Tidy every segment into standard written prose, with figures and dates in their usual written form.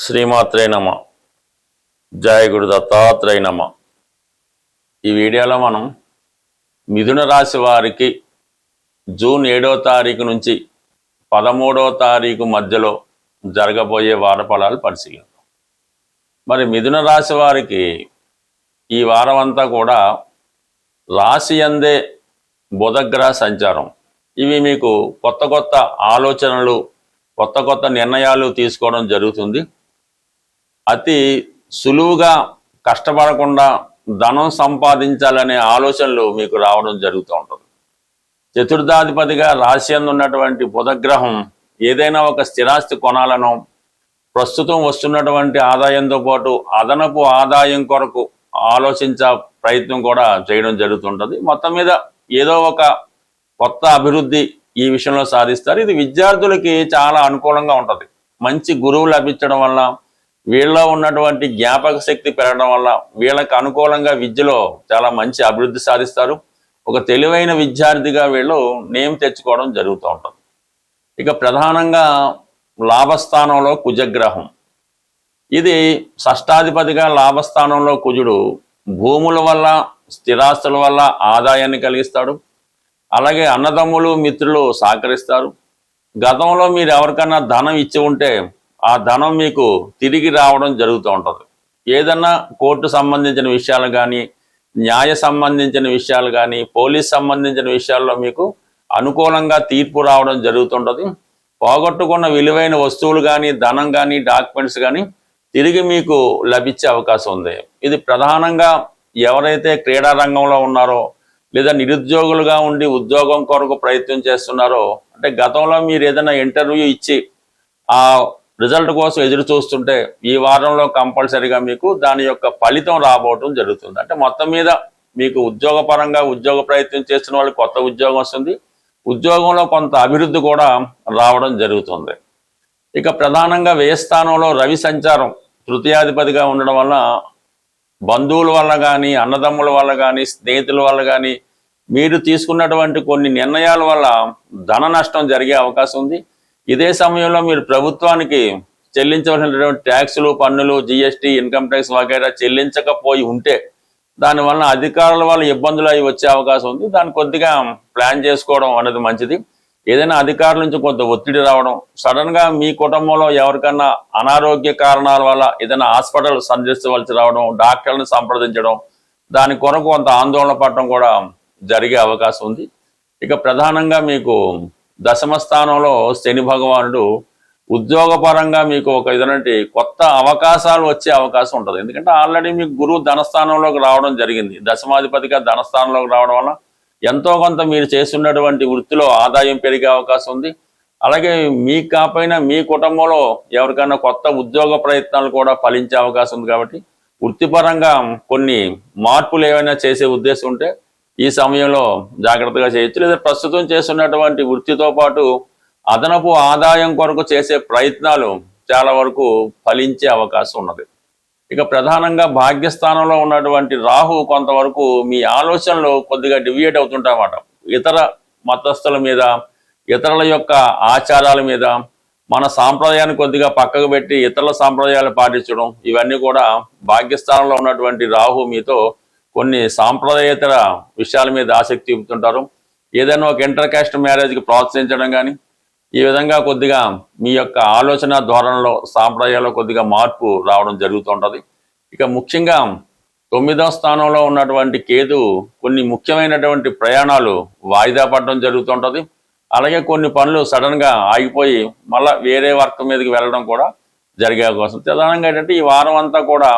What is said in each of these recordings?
శ్రీమాత్రే నమ. జయ గురు దత్తాత్రేయ నమ. ఈ వీడియోలో మనం మిథున రాశి వారికి జూన్ 7వ తారీఖు నుంచి 13వ తారీఖు మధ్యలో జరగబోయే వార ఫలాలు పరిశీలిద్దాం. మరి మిథున రాశి వారికి ఈ వారం అంతా కూడా రాశి అందే బుధగ్రహ సంచారం. ఇవి మీకు కొత్త కొత్త ఆలోచనలు, కొత్త కొత్త నిర్ణయాలు తీసుకోవడం జరుగుతుంది. అతి సులువుగా కష్టపడకుండా ధనం సంపాదించాలనే ఆలోచనలు మీకు రావడం జరుగుతూ ఉంటుంది. చతుర్థాధిపతిగా రాశి యందు ఉన్నటువంటి బుధగ్రహం ఏదైనా ఒక స్థిరాస్తి కొనాలనో, ప్రస్తుతం వస్తున్నటువంటి ఆదాయంతో పాటు అదనపు ఆదాయం కొరకు ఆలోచించే ప్రయత్నం కూడా చేయడం జరుగుతుంటుంది. మొత్తం మీద ఏదో ఒక కొత్త అభివృద్ధి ఈ విషయంలో సాధిస్తారు. ఇది విద్యార్థులకి చాలా అనుకూలంగా ఉంటుంది. మంచి గురువు లభించడం వల్ల, వీళ్ళలో ఉన్నటువంటి జ్ఞాపక శక్తి పెరగడం వల్ల వీళ్ళకి అనుకూలంగా విద్యలో చాలా మంచి అభివృద్ధి సాధిస్తారు. ఒక తెలివైన విద్యార్థిగా వీళ్ళు నేమ్ తెచ్చుకోవడం జరుగుతూ ఉంటుంది. ఇక ప్రధానంగా లాభస్థానంలో కుజగ్రహం, ఇది షష్టాధిపతిగా లాభస్థానంలో కుజుడు భూముల వల్ల, స్థిరాస్తుల వల్ల ఆదాయాన్ని కలిగిస్తాడు. అలాగే అన్నదమ్ములు, మిత్రులు సహకరిస్తారు. గతంలో మీరు ఎవరికన్నా ధనం ఇచ్చి ఉంటే ఆ ధనం మీకు తిరిగి రావడం జరుగుతూ ఉంటుంది. ఏదన్నా కోర్టు సంబంధించిన విషయాలు కానీ, న్యాయ సంబంధించిన విషయాలు కానీ, పోలీస్ సంబంధించిన విషయాల్లో మీకు అనుకూలంగా తీర్పు రావడం జరుగుతుంటుంది. పోగొట్టుకున్న విలువైన వస్తువులు కానీ, ధనం కానీ, డాక్యుమెంట్స్ కానీ తిరిగి మీకు లభించే అవకాశం ఉంది. ఇది ప్రధానంగా ఎవరైతే క్రీడా రంగంలో ఉన్నారో, లేదా నిరుద్యోగులుగా ఉండి ఉద్యోగం కొరకు ప్రయత్నం చేస్తున్నారో, అంటే గతంలో మీరు ఏదైనా ఇంటర్వ్యూ ఇచ్చి ఆ రిజల్ట్ కోసం ఎదురు చూస్తుంటే ఈ వారంలో కంపల్సరీగా మీకు దాని యొక్క ఫలితం రాబోవటం జరుగుతుంది. అంటే మొత్తం మీద మీకు ఉద్యోగపరంగా ఉద్యోగ ప్రయత్నం చేస్తున్న వాళ్ళకి కొత్త ఉద్యోగం వస్తుంది. ఉద్యోగంలో కొంత అభివృద్ధి కూడా రావడం జరుగుతుంది. ఇక ప్రధానంగా వ్యయస్థానంలో రవి సంచారం తృతీయాధిపతిగా ఉండడం వల్ల బంధువుల వల్ల కానీ, అన్నదమ్ముల వల్ల కానీ, స్నేహితుల వల్ల కానీ మీరు తీసుకున్నటువంటి కొన్ని నిర్ణయాల వల్ల ధన నష్టం జరిగే అవకాశం ఉంది. ఇదే సమయంలో మీరు ప్రభుత్వానికి చెల్లించవలసినటువంటి ట్యాక్సులు, పన్నులు, జిఎస్టీ, ఇన్కమ్ ట్యాక్స్ వగైరా చెల్లించకపోయి ఉంటే దానివల్ల అధికారుల వల్ల ఇబ్బందులు అవి వచ్చే అవకాశం ఉంది. దాన్ని కొద్దిగా ప్లాన్ చేసుకోవడం అనేది మంచిది. ఏదైనా అధికారుల నుంచి కొంత ఒత్తిడి రావడం, సడన్గా మీ కుటుంబంలో ఎవరికన్నా అనారోగ్య కారణాల వల్ల ఏదైనా హాస్పిటల్ సందర్శించవలసి రావడం, డాక్టర్లను సంప్రదించడం, దాని కొరకు కొంత ఆందోళన పడటం కూడా జరిగే అవకాశం ఉంది. ఇక ప్రధానంగా మీకు దశమ స్థానంలో శని భగవానుడు ఉద్యోగపరంగా మీకు ఒక ఇదనంటే కొత్త అవకాశాలు వచ్చే అవకాశం ఉంటుంది. ఎందుకంటే ఆల్రెడీ మీకు గురువు ధనస్థానంలోకి రావడం జరిగింది. దశమాధిపతిగా ధనస్థానంలోకి రావడం వల్ల ఎంతో కొంత మీరు చేస్తున్నటువంటి వృత్తిలో ఆదాయం పెరిగే అవకాశం ఉంది. అలాగే మీకు కాకపోయినా మీ కుటుంబంలో ఎవరికైనా కొత్త ఉద్యోగ ప్రయత్నాలు కూడా ఫలించే అవకాశం ఉంది. కాబట్టి వృత్తిపరంగా కొన్ని మార్పులు ఏవైనా చేసే ఉద్దేశం ఉంటే ఈ సమయంలో జాగ్రత్తగా చేయొచ్చు. లేదా ప్రస్తుతం చేస్తున్నటువంటి వృత్తితో పాటు అదనపు ఆదాయం కొరకు చేసే ప్రయత్నాలు చాలా వరకు ఫలించే అవకాశం ఉన్నది. ఇక ప్రధానంగా భాగ్యస్థానంలో ఉన్నటువంటి రాహు కొంతవరకు మీ ఆలోచనలు కొద్దిగా డివియేట్ అవుతుంటాయన్నమాట. ఇతర మతస్థుల మీద, ఇతరుల యొక్క ఆచారాల మీద, మన సాంప్రదాయాన్ని కొద్దిగా పక్కకు పెట్టి ఇతరుల సాంప్రదాయాలు పాటించడం, ఇవన్నీ కూడా భాగ్యస్థానంలో ఉన్నటువంటి రాహు మీతో కొన్ని సాంప్రదాయేతర విషయాల మీద ఆసక్తి చూపుతుంటారు. ఏదైనా ఒక ఇంటర్ కాస్ట్ మ్యారేజ్కి ప్రోత్సహించడం కానీ, ఈ విధంగా కొద్దిగా మీ యొక్క ఆలోచన ధోరణిలో, సాంప్రదాయాల్లో కొద్దిగా మార్పు రావడం జరుగుతుంటుంది. ఇక ముఖ్యంగా 9వ స్థానంలో ఉన్నటువంటి కేతు కొన్ని ముఖ్యమైనటువంటి ప్రయాణాలు వాయిదా పడడం జరుగుతుంటుంది. అలాగే కొన్ని పనులు సడన్గా ఆగిపోయి మళ్ళీ వేరే వర్క్ మీదకి వెళ్ళడం కూడా జరిగే అవకాశం. ప్రధానంగా ఏంటంటే ఈ వారం అంతా కూడా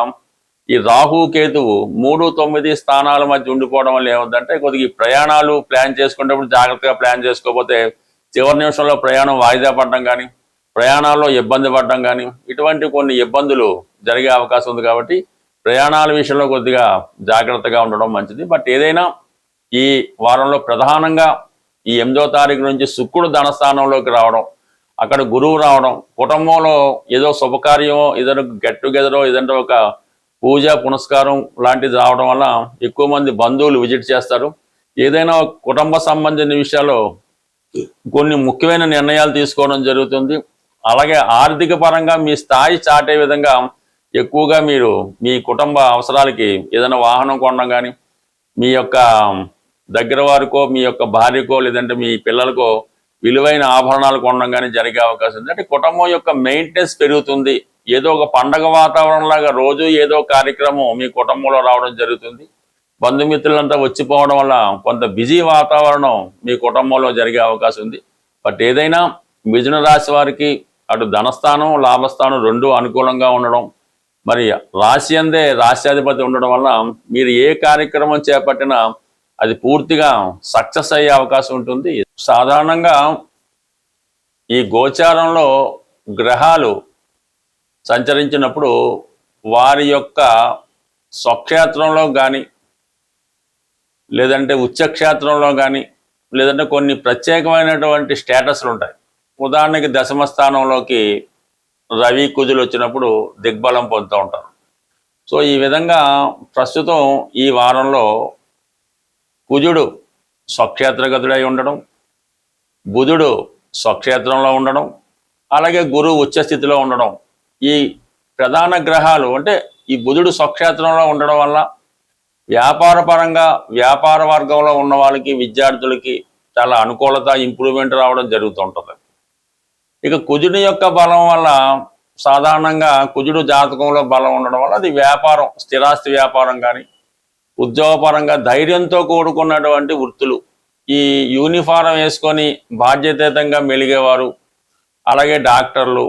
ఈ రాహు కేతువు 3, 9 స్థానాల మధ్య ఉండిపోవడం వల్ల ఏమవుతుందంటే కొద్దిగా ప్రయాణాలు ప్లాన్ చేసుకునేటప్పుడు జాగ్రత్తగా ప్లాన్ చేసుకోకపోతే చివరి నిమిషంలో ప్రయాణం వాయిదా పడడం కానీ, ప్రయాణాల్లో ఇబ్బంది పడడం కానీ, ఇటువంటి కొన్ని ఇబ్బందులు జరిగే అవకాశం ఉంది. కాబట్టి ప్రయాణాల విషయంలో కొద్దిగా జాగ్రత్తగా ఉండడం మంచిది. బట్ ఏదైనా ఈ వారంలో ప్రధానంగా ఈ 8వ తారీఖు నుంచి శుక్రుడు ధనస్థానంలోకి రావడం, అక్కడ గురువు రావడం, కుటుంబంలో ఏదో శుభకార్యమో, ఏదైనా గెట్ టుగెదరో, ఏదంటే ఒక పూజ పునస్కారం లాంటిది రావడం వల్ల ఎక్కువ మంది బంధువులు విజిట్ చేస్తారు. ఏదైనా కుటుంబ సంబంధించిన విషయాల్లో కొన్ని ముఖ్యమైన నిర్ణయాలు తీసుకోవడం జరుగుతుంది. అలాగే ఆర్థిక పరంగా మీ స్థాయి చాటే విధంగా ఎక్కువగా మీరు మీ కుటుంబ అవసరాలకి ఏదైనా వాహనం కొనడం కానీ, మీ యొక్క దగ్గర వారికో, మీ యొక్క భార్యకో, లేదంటే మీ పిల్లలకో విలువైన ఆభరణాలు కొనడం కానీ జరిగే అవకాశం ఉంది. అంటే కుటుంబం యొక్క మెయింటెనెన్స్ పెరుగుతుంది. ఏదో ఒక పండగ వాతావరణం లాగా రోజు ఏదో కార్యక్రమం మీ కుటుంబంలో రావడం జరుగుతుంది. బంధుమిత్రులంతా వచ్చిపోవడం వల్ల కొంత బిజీ వాతావరణం మీ కుటుంబంలో జరిగే అవకాశం ఉంది. బట్ ఏదైనా మిథున రాశి వారికి అటు ధనస్థానం, లాభస్థానం రెండు అనుకూలంగా ఉండడం, మరి రాశి అందే రాశ్యాధిపతి ఉండడం వల్ల మీరు ఏ కార్యక్రమం చేపట్టినా అది పూర్తిగా సక్సెస్ అయ్యే అవకాశం ఉంటుంది. సాధారణంగా ఈ గోచారంలో గ్రహాలు సంచరించినప్పుడు వారి యొక్క స్వక్షేత్రంలో కానీ, లేదంటే ఉచ్చక్షేత్రంలో కానీ, లేదంటే కొన్ని ప్రత్యేకమైనటువంటి స్టేటస్లు ఉంటాయి. ఉదాహరణకి దశమ స్థానంలోకి రవి కుజులు వచ్చినప్పుడు దిగ్బలం పొందుతూ ఉంటారు. సో ఈ విధంగా ప్రస్తుతం ఈ వారంలో కుజుడు స్వక్షేత్రగతుడై ఉండడం, బుధుడు స్వక్షేత్రంలో ఉండడం, అలాగే గురువు ఉచ్చస్థితిలో ఉండడం, ఈ ప్రధాన గ్రహాలు అంటే ఈ బుధుడు స్వక్షేత్రంలో ఉండడం వల్ల వ్యాపార పరంగా వ్యాపార వర్గంలో ఉన్న వాళ్ళకి, విద్యార్థులకి చాలా అనుకూలత, ఇంప్రూవ్మెంట్ రావడం జరుగుతూ ఉంటుంది. ఇక కుజుని యొక్క బలం వల్ల సాధారణంగా కుజుడు జాతకంలో బలం ఉండడం వల్ల అది వ్యాపారం, స్థిరాస్తి వ్యాపారం కానీ, ఉద్యోగపరంగా ధైర్యంతో కూడుకున్నటువంటి వృత్తులు, ఈ యూనిఫారం వేసుకొని బాధ్యతాయుతంగా మెలిగేవారు, అలాగే డాక్టర్లు,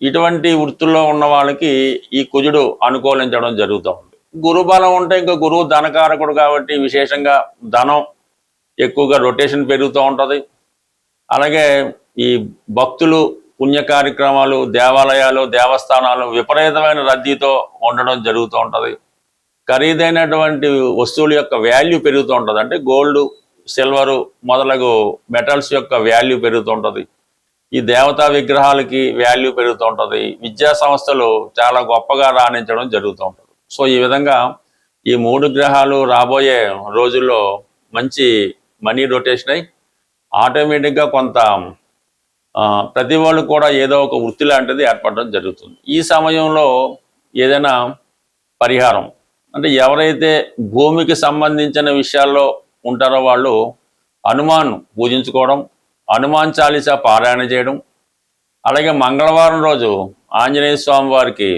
ఇటువంటి వృత్తుల్లో ఉన్న వాళ్ళకి ఈ కుజుడు అనుకూలించడం జరుగుతూ ఉంది. గురుబలం ఉంటే ఇంకా గురువు ధనకారకుడు కాబట్టి విశేషంగా ధనం ఎక్కువగా రొటేషన్ పెరుగుతూ ఉంటుంది. అలాగే ఈ భక్తులు, పుణ్య కార్యక్రమాలు, దేవాలయాలు, దేవస్థానాలు విపరీతమైన రద్దీతో ఉండడం జరుగుతూ ఉంటుంది. ఖరీదైనటువంటి వస్తువుల యొక్క వాల్యూ పెరుగుతూ ఉంటుంది. అంటే గోల్డ్, సిల్వరు మొదలగు మెటల్స్ యొక్క వాల్యూ పెరుగుతూ ఉంటుంది. ఈ దేవతా విగ్రహాలకి వాల్యూ పెరుగుతూ ఉంటుంది. విద్యా సంస్థలు చాలా గొప్పగా రాణించడం జరుగుతూ ఉంటుంది. సో ఈ విధంగా ఈ మూడు గ్రహాలు రాబోయే రోజుల్లో మంచి మనీ రొటేషన్ అయి ఆటోమేటిక్గా కొంత ప్రతి వాళ్ళు కూడా ఏదో ఒక వృత్తి లాంటిది ఏర్పడడం జరుగుతుంది. ఈ సమయంలో ఏదైనా పరిహారం అంటే ఎవరైతే భూమికి సంబంధించిన విషయాల్లో ఉంటారో వాళ్ళు హనుమాన్ పూజించుకోవడం, హనుమాన్ చాలీసా పారాయణ చేయడం, అలాగే మంగళవారం రోజు ఆంజనేయ స్వామి వారికి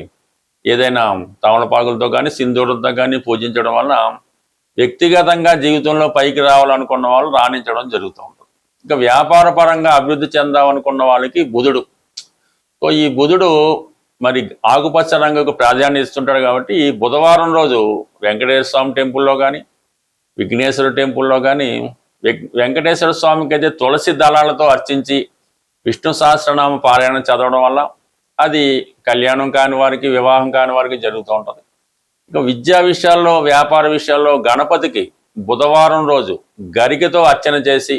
ఏదైనా తమలపాకులతో కానీ, సింధూరంతో కానీ పూజించడం వలన వ్యక్తిగతంగా జీవితంలో పైకి రావాలనుకున్న వాళ్ళు రాణించడం జరుగుతూ ఉంటుంది. ఇంకా వ్యాపార పరంగా అభివృద్ధి చెందాలనుకున్న వాళ్ళకి బుధుడు, సో ఈ బుధుడు మరి ఆకుపచ్చ రంగుకు ప్రాధాన్యత ఇస్తుంటాడు కాబట్టి ఈ బుధవారం రోజు వెంకటేశ్వర స్వామి టెంపుల్లో కానీ, విఘ్నేశ్వర టెంపుల్లో కానీ, వెంకటేశ్వర స్వామికి అయితే తులసి దళాలతో అర్చించి విష్ణు సహస్రనామ పారాయణం చదవడం వల్ల అది కళ్యాణం కాని వారికి, వివాహం కాని వారికి జరుగుతూ ఉంటుంది. ఇక విద్యా విషయాల్లో, వ్యాపార విషయాల్లో గణపతికి బుధవారం రోజు గరికతో అర్చన చేసి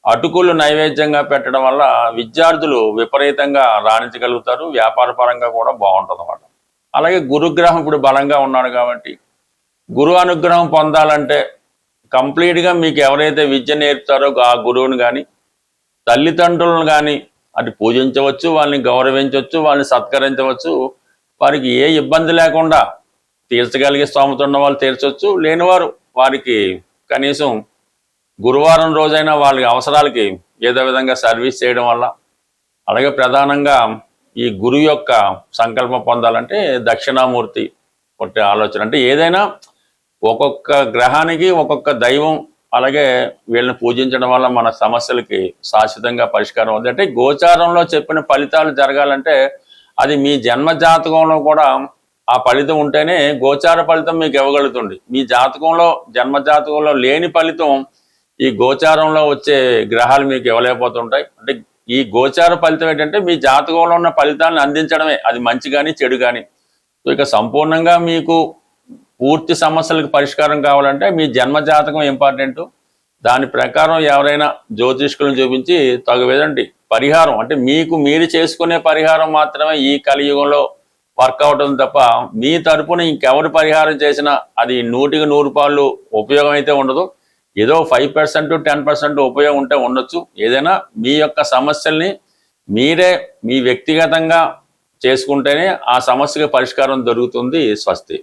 అటుకులు నైవేద్యంగా పెట్టడం వల్ల విద్యార్థులు విపరీతంగా రాణించగలుగుతారు. వ్యాపార పరంగా కూడా బాగుంటుంది అన్నమాట. అలాగే గురుగ్రహం ఇప్పుడు బలంగా ఉన్నాడు కాబట్టి గురు అనుగ్రహం పొందాలంటే కంప్లీట్గా మీకు ఎవరైతే విద్య నేర్పుతారో ఆ గురువుని కానీ, తల్లిదండ్రులను కానీ అది పూజించవచ్చు, వాళ్ళని గౌరవించవచ్చు, వాళ్ళని సత్కరించవచ్చు. వారికి ఏ ఇబ్బంది లేకుండా తీర్చగలిగే స్తోమత ఉన్న వాళ్ళు తీర్చవచ్చు, లేనివారు వారికి కనీసం గురువారం రోజైనా వాళ్ళ అవసరాలకి ఏదో విధంగా సర్వీస్ చేయడం వల్ల, అలాగే ప్రధానంగా ఈ గురువు యొక్క సంకల్పం పొందాలంటే దక్షిణామూర్తి ఒకటి ఆలోచన. అంటే ఏదైనా ఒక్కొక్క గ్రహానికి ఒక్కొక్క దైవం, అలాగే వీళ్ళని పూజించడం వల్ల మన సమస్యలకి శాశ్వతంగా పరిష్కారం ఉంది. అంటే గోచారంలో చెప్పిన ఫలితాలు జరగాలంటే అది మీ జన్మ జాతకంలో కూడా ఆ ఫలితం ఉంటేనే గోచార ఫలితం మీకు ఇవ్వగలుగుతుంది. మీ జాతకంలో, జన్మ జాతకంలో లేని ఫలితం ఈ గోచారంలో వచ్చే గ్రహాలు మీకు ఇవ్వలేకపోతుంటాయి. అంటే ఈ గోచార ఫలితం ఏంటంటే మీ జాతకంలో ఉన్న ఫలితాలను అందించడమే, అది మంచి కానీ చెడు కానీ. సో ఇక సంపూర్ణంగా మీకు పూర్తి సమస్యలకు పరిష్కారం కావాలంటే మీ జన్మ జాతకం ఇంపార్టెంట్. దాని ప్రకారం ఎవరైనా జ్యోతిష్కులను చూపించి తగు విధండి పరిహారం, అంటే మీకు మీరు చేసుకునే పరిహారం మాత్రమే ఈ కలియుగంలో వర్కౌట్ అవుతుంది తప్ప మీ తరపున ఇంకెవరు పరిహారం చేసినా అది 100కి 100 ఉపయోగం అయితే ఉండదు. ఏదో 5% 10% ఉపయోగం ఉంటే ఉండొచ్చు. ఏదైనా మీ యొక్క సమస్యల్ని మీరే మీ వ్యక్తిగతంగా చేసుకుంటేనే ఆ సమస్యకి పరిష్కారం దొరుకుతుంది. స్వస్తి.